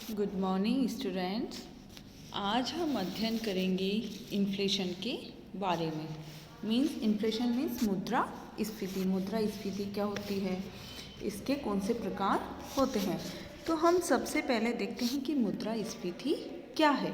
Good morning students. आज हम अध्ययन करेंगे इन्फ्लेशन के बारे में। इन्फ्लेशन मीन्स मुद्रास्फीति। मुद्रास्फीति क्या होती है, इसके कौन से प्रकार होते हैं। तो हम सबसे पहले देखते हैं कि मुद्रास्फीति क्या है।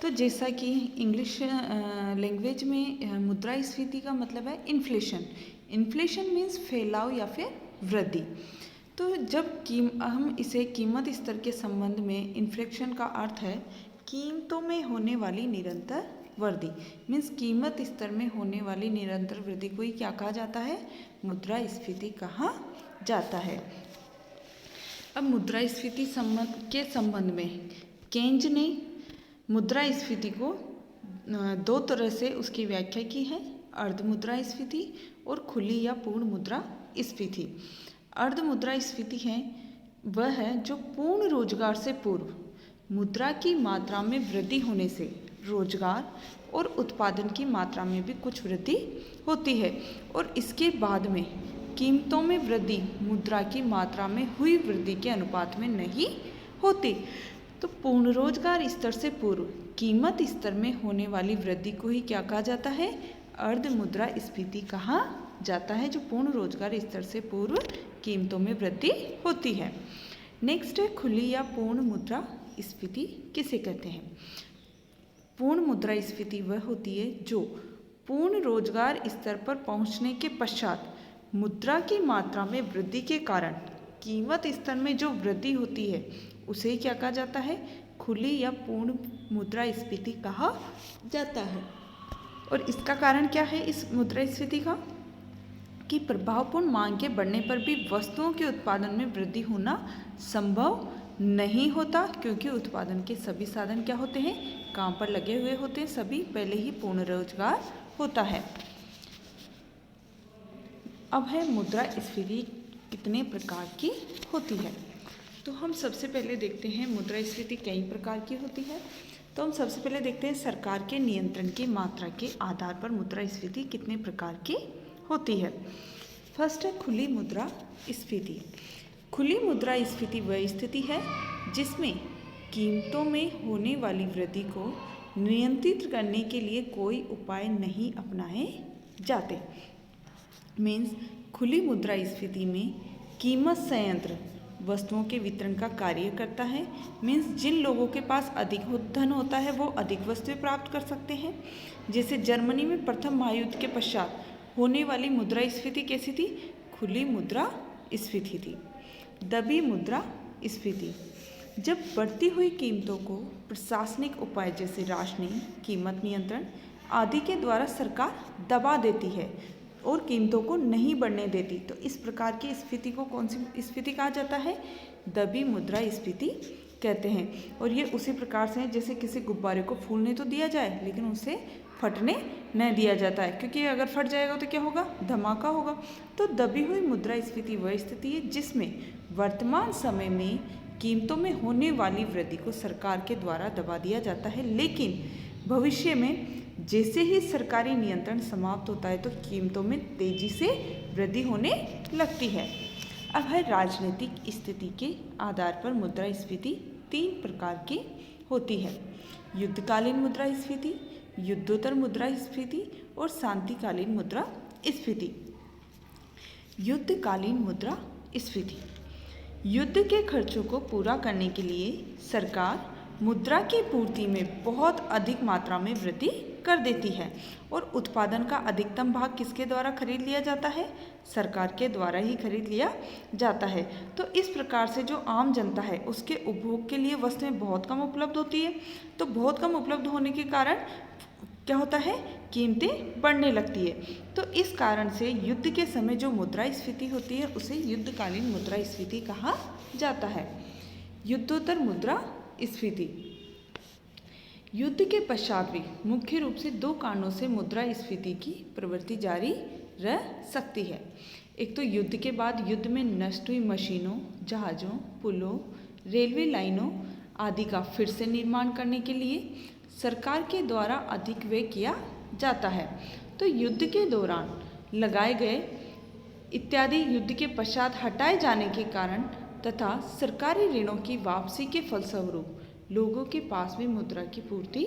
तो जैसा कि इंग्लिश लैंग्वेज में मुद्रास्फीति का मतलब है इन्फ्लेशन। इन्फ्लेशन मीन्स फैलाव या फिर वृद्धि। तो जब हम इसे कीमत स्तर के संबंध में इन्फ्लेशन का अर्थ है कीमतों में होने वाली निरंतर वृद्धि। मीन्स कीमत स्तर में होने वाली निरंतर वृद्धि को ही क्या कहा जाता है, मुद्रास्फीति कहा जाता है। अब मुद्रास्फीति के संबंध में केन्ज ने मुद्रास्फीति को दो तरह से उसकी व्याख्या की है, अर्ध मुद्रास्फीति और खुली या पूर्ण मुद्रास्फीति। अर्ध मुद्रास्फीति है वह है जो पूर्ण रोजगार से पूर्व मुद्रा की मात्रा में वृद्धि होने से रोजगार और उत्पादन की मात्रा में भी कुछ वृद्धि होती है और इसके बाद में कीमतों में वृद्धि मुद्रा की मात्रा में हुई वृद्धि के अनुपात में नहीं होती। तो पूर्ण रोजगार स्तर से पूर्व कीमत स्तर में होने वाली वृद्धि को ही क्या कहा जाता है, अर्ध मुद्रास्फीति कहा जाता है, जो पूर्ण रोजगार स्तर से पूर्व कीमतों में वृद्धि होती है। नेक्स्ट है खुली या पूर्ण मुद्रास्फीति किसे कहते हैं। पूर्ण मुद्रास्फीति वह होती है जो पूर्ण रोजगार स्तर पर पहुंचने के पश्चात मुद्रा की मात्रा में वृद्धि के कारण कीमत स्तर में जो वृद्धि होती है उसे क्या कहा जाता है, खुली या पूर्ण मुद्रास्फीति कहा जाता है। और इसका कारण क्या है इस मुद्रास्फीति का, कि प्रभावपूर्ण मांग के बढ़ने पर भी वस्तुओं के उत्पादन में वृद्धि होना संभव नहीं होता, क्योंकि उत्पादन के सभी साधन क्या होते हैं, काम पर लगे हुए होते हैं, सभी पहले ही पूर्ण रोजगार होता है। अब है मुद्रास्फीति कितने प्रकार की होती है। तो हम सबसे पहले देखते हैं मुद्रास्फीति कई प्रकार की होती है। तो हम सबसे पहले देखते हैं सरकार के नियंत्रण की मात्रा के आधार पर मुद्रास्फीति कितने प्रकार की होती है। फर्स्ट है खुली मुद्रास्फीति। खुली मुद्रास्फीति वह स्थिति है जिसमें कीमतों में होने वाली वृद्धि को नियंत्रित करने के लिए कोई उपाय नहीं अपनाए जाते। मीन्स खुली मुद्रास्फीति में कीमत संयंत्र वस्तुओं के वितरण का कार्य करता है। मीन्स जिन लोगों के पास अधिक धन होता है वो अधिक वस्तुएं प्राप्त कर सकते हैं। जैसे जर्मनी में प्रथम महायुद्ध के पश्चात होने वाली मुद्रास्फीति कैसी थी, खुली मुद्रास्फीति थी। दबी मुद्रास्फीति, जब बढ़ती हुई कीमतों को प्रशासनिक उपाय जैसे राशनिंग, कीमत नियंत्रण आदि के द्वारा सरकार दबा देती है और कीमतों को नहीं बढ़ने देती, तो इस प्रकार की स्थिति को कौन सी स्थिति कहा जाता है, दबी मुद्रास्फीति कहते हैं। और ये उसी प्रकार से है जैसे किसी गुब्बारे को फूलने तो दिया जाए लेकिन उसे फटने न दिया जाता है, क्योंकि अगर फट जाएगा तो क्या होगा, धमाका होगा। तो दबी हुई मुद्रास्फीति वह स्थिति है जिसमें वर्तमान समय में कीमतों में होने वाली वृद्धि को सरकार के द्वारा दबा दिया जाता है, लेकिन भविष्य में जैसे ही सरकारी नियंत्रण समाप्त होता है तो कीमतों में तेजी से वृद्धि होने लगती है। अब है राजनीतिक स्थिति के आधार पर मुद्रास्फीति तीन प्रकार की होती है, युद्धकालीन मुद्रास्फीति, युद्धोत्तर मुद्रास्फीति और शांतिकालीन मुद्रास्फीति। युद्धकालीन मुद्रास्फीति, युद्ध के खर्चों को पूरा करने के लिए सरकार मुद्रा की पूर्ति में बहुत अधिक मात्रा में वृद्धि कर देती है और उत्पादन का अधिकतम भाग किसके द्वारा खरीद लिया जाता है, सरकार के द्वारा ही खरीद लिया जाता है। तो इस प्रकार से जो आम जनता है उसके उपभोग के लिए वस्तुएं बहुत कम उपलब्ध होती है। तो बहुत कम उपलब्ध होने के कारण क्या होता है, कीमतें बढ़ने लगती है। तो इस कारण से युद्ध के समय जो मुद्रास्फीति होती है उसे युद्धकालीन मुद्रास्फीति कहा जाता है। युद्धोत्तर मुद्रास्फीति, युद्ध के पश्चात भी मुख्य रूप से दो कारणों से मुद्रास्फीति की प्रवृत्ति जारी रह सकती है। एक तो युद्ध के बाद युद्ध में नष्ट हुई मशीनों, जहाज़ों, पुलों, रेलवे लाइनों आदि का फिर से निर्माण करने के लिए सरकार के द्वारा अधिक व्यय किया जाता है। तो युद्ध के दौरान लगाए गए इत्यादि युद्ध के पश्चात हटाए जाने के कारण तथा सरकारी ऋणों की वापसी के फलस्वरूप लोगों के पास भी मुद्रा की पूर्ति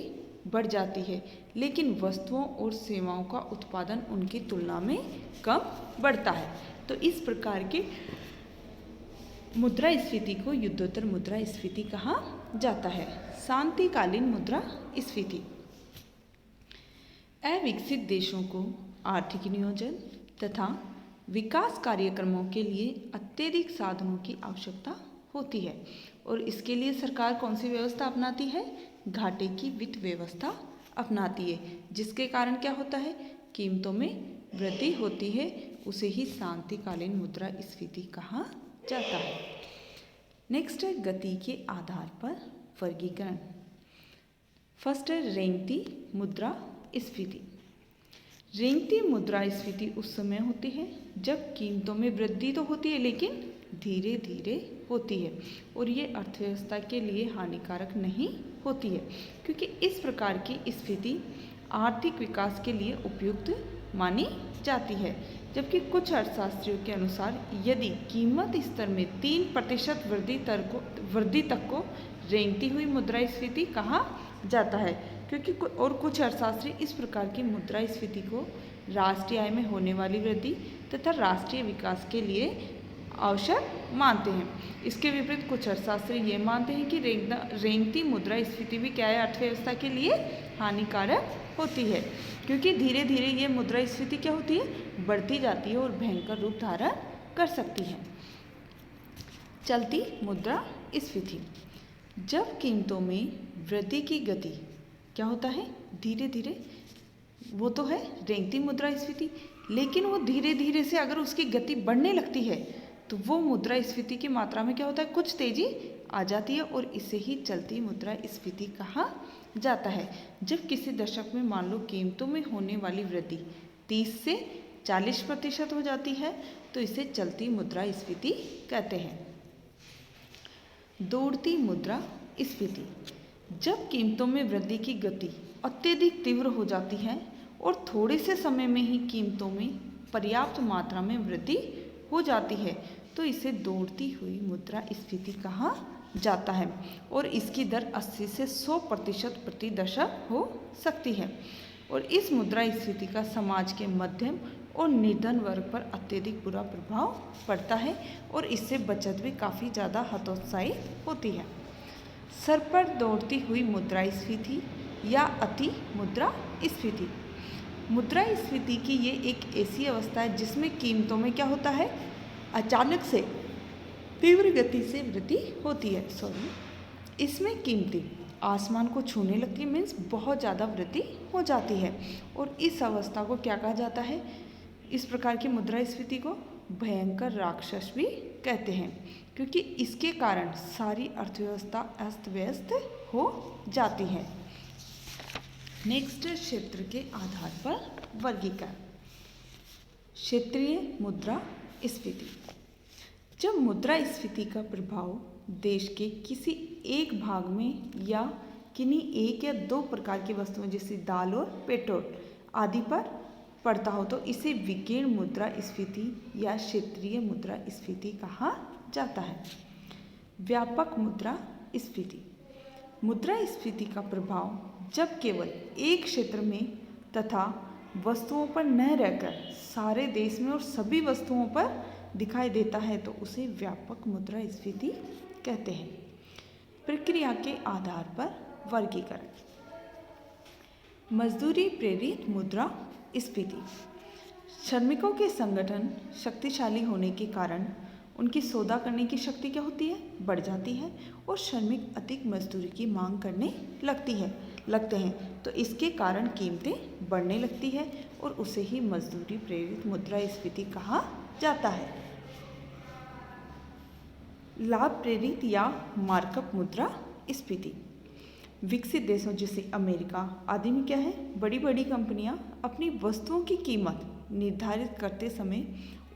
बढ़ जाती है, लेकिन वस्तुओं और सेवाओं का उत्पादन उनकी तुलना में कम बढ़ता है। तो इस प्रकार के मुद्रास्फीति को युद्धोत्तर मुद्रास्फीति कहा जाता है। शांतिकालीन मुद्रास्फीति अविकसित देशों को आर्थिक नियोजन तथा विकास कार्यक्रमों के लिए अत्यधिक साधनों की आवश्यकता होती है और इसके लिए सरकार कौन सी व्यवस्था अपनाती है? घाटे की वित्त व्यवस्था अपनाती है, जिसके कारण क्या होता है? कीमतों में वृद्धि होती है। उसे ही शांतिकालीन मुद्रास्फीति कहा जाता है। नेक्स्ट है गति के आधार पर वर्गीकरण। फर्स्ट है रेंगती मुद्रास्फीति। रेंगती मुद्रास्फीति उस समय होती है जब कीमतों में वृद्धि तो होती है लेकिन धीरे धीरे होती है और ये अर्थव्यवस्था के लिए हानिकारक नहीं होती है, क्योंकि इस प्रकार की स्थिति आर्थिक विकास के लिए उपयुक्त मानी जाती है। जबकि कुछ अर्थशास्त्रियों के अनुसार यदि कीमत स्तर में 3% वृद्धि तक को रेंगती हुई मुद्रास्फीति कहा जाता है, क्योंकि और कुछ अर्थशास्त्री इस प्रकार की मुद्रास्फीति को राष्ट्रीय आय में होने वाली वृद्धि तथा राष्ट्रीय विकास के लिए आवश्यक मानते हैं। इसके विपरीत कुछ अर्थशास्त्री ये मानते हैं कि रेंगती मुद्रास्फीति भी क्या है? अर्थव्यवस्था के लिए हानिकारक होती है, क्योंकि धीरे धीरे ये मुद्रास्फीति क्या होती है? बढ़ती जाती है और भयंकर रूप धारण कर सकती है। चलती मुद्रास्फीति, जब कीमतों में वृद्धि की गति क्या होता है? धीरे धीरे, वो तो है रेंगती मुद्रास्फीति, लेकिन वो धीरे धीरे से अगर उसकी गति बढ़ने लगती है तो वो मुद्रास्फीति की मात्रा में क्या होता है? कुछ तेजी आ जाती है और इसे ही चलती मुद्रास्फीति कहा जाता है। जब किसी दशक में मान लो कीमतों में होने वाली वृद्धि 30 से 40% हो जाती है तो इसे चलती मुद्रास्फीति कहते हैं। दौड़ती मुद्रास्फीति, जब कीमतों में वृद्धि की गति अत्यधिक तीव्र हो जाती है और थोड़े से समय में ही कीमतों में पर्याप्त मात्रा में वृद्धि हो जाती है तो इसे दौड़ती हुई मुद्रास्फीति कहा जाता है और इसकी दर 80 से 100% प्रति दशक हो सकती है। और इस मुद्रास्फीति का समाज के मध्यम और निर्धन वर्ग पर अत्यधिक बुरा प्रभाव पड़ता है और इससे बचत भी काफ़ी ज़्यादा हतोत्साहित होती है। सर पर दौड़ती हुई मुद्रास्फीति या अति मुद्रास्फीति। मुद्रास्फीति की ये एक ऐसी अवस्था है जिसमें कीमतों में क्या होता है? अचानक से तीव्र गति से वृद्धि होती है। इसमें कीमतें आसमान को छूने लगती है, मीन्स बहुत ज़्यादा वृद्धि हो जाती है और इस अवस्था को क्या कहा जाता है? इस प्रकार की मुद्रास्फीति को भयंकर राक्षस भी कहते हैं, क्योंकि इसके कारण सारी अर्थव्यवस्था अस्त व्यस्त हो जाती है। नेक्स्ट, क्षेत्र के आधार पर वर्गीकरण। क्षेत्रीय मुद्रास्फीति, जब मुद्रास्फीति का प्रभाव देश के किसी एक भाग में या किन्हीं एक या दो प्रकार की वस्तुओं जैसे दाल और पेट्रोल आदि पर पड़ता हो तो इसे विकीर्ण मुद्रास्फीति या क्षेत्रीय मुद्रास्फीति कहा जाता है। व्यापक मुद्रास्फीति, मुद्रास्फीति का प्रभाव जब केवल एक क्षेत्र में तथा वस्तुओं पर न रहकर सारे देश में और सभी वस्तुओं पर दिखाई देता है तो उसे व्यापक मुद्रास्फीति कहते हैं। प्रक्रिया के आधार पर वर्गीकरण। मजदूरी प्रेरित मुद्रास्फीति, श्रमिकों के संगठन शक्तिशाली होने के कारण उनकी सौदा करने की शक्ति क्या होती है? बढ़ जाती है और श्रमिक अधिक मजदूरी की मांग करने लगते हैं तो इसके कारण कीमतें बढ़ने लगती है और उसे ही मजदूरी प्रेरित मुद्रास्फीति कहा जाता है। लाभ प्रेरित या मार्कअप मुद्रास्फीति, विकसित देशों जैसे अमेरिका आदि में क्या है? बड़ी बड़ी कंपनियां अपनी वस्तुओं की कीमत निर्धारित करते समय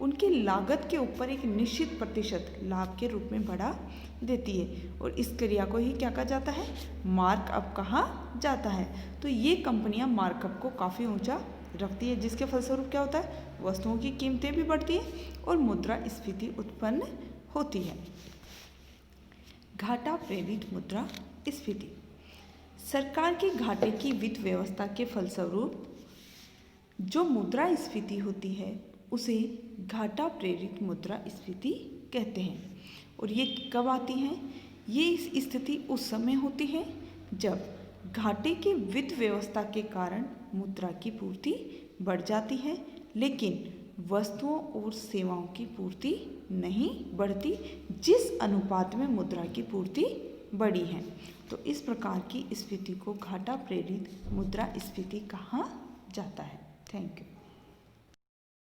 उनकी लागत के ऊपर एक निश्चित प्रतिशत लाभ के रूप में बढ़ा देती है और इस क्रिया को ही क्या कहा जाता है? मार्कअप कहा जाता है। तो ये कंपनियां मार्कअप को काफ़ी ऊंचा रखती है, जिसके फलस्वरूप क्या होता है? वस्तुओं की कीमतें भी बढ़ती है और मुद्रास्फीति उत्पन्न होती है। घाटा प्रेरित मुद्रा स्फीति। सरकार के घाटे की वित्त व्यवस्था के फलस्वरूप जो मुद्रा स्फीति होती है उसे घाटा प्रेरित मुद्रा स्फीति कहते हैं। और ये कब आती हैं? ये स्थिति उस समय होती है जब घाटे की वित्त व्यवस्था के कारण मुद्रा की पूर्ति बढ़ जाती है, लेकिन वस्तुओं और सेवाओं की पूर्ति नहीं बढ़ती जिस अनुपात में मुद्रा की पूर्ति बढ़ी है। तो इस प्रकार की स्फीति को घाटा प्रेरित मुद्रा स्फीति कहा जाता है। Thank you.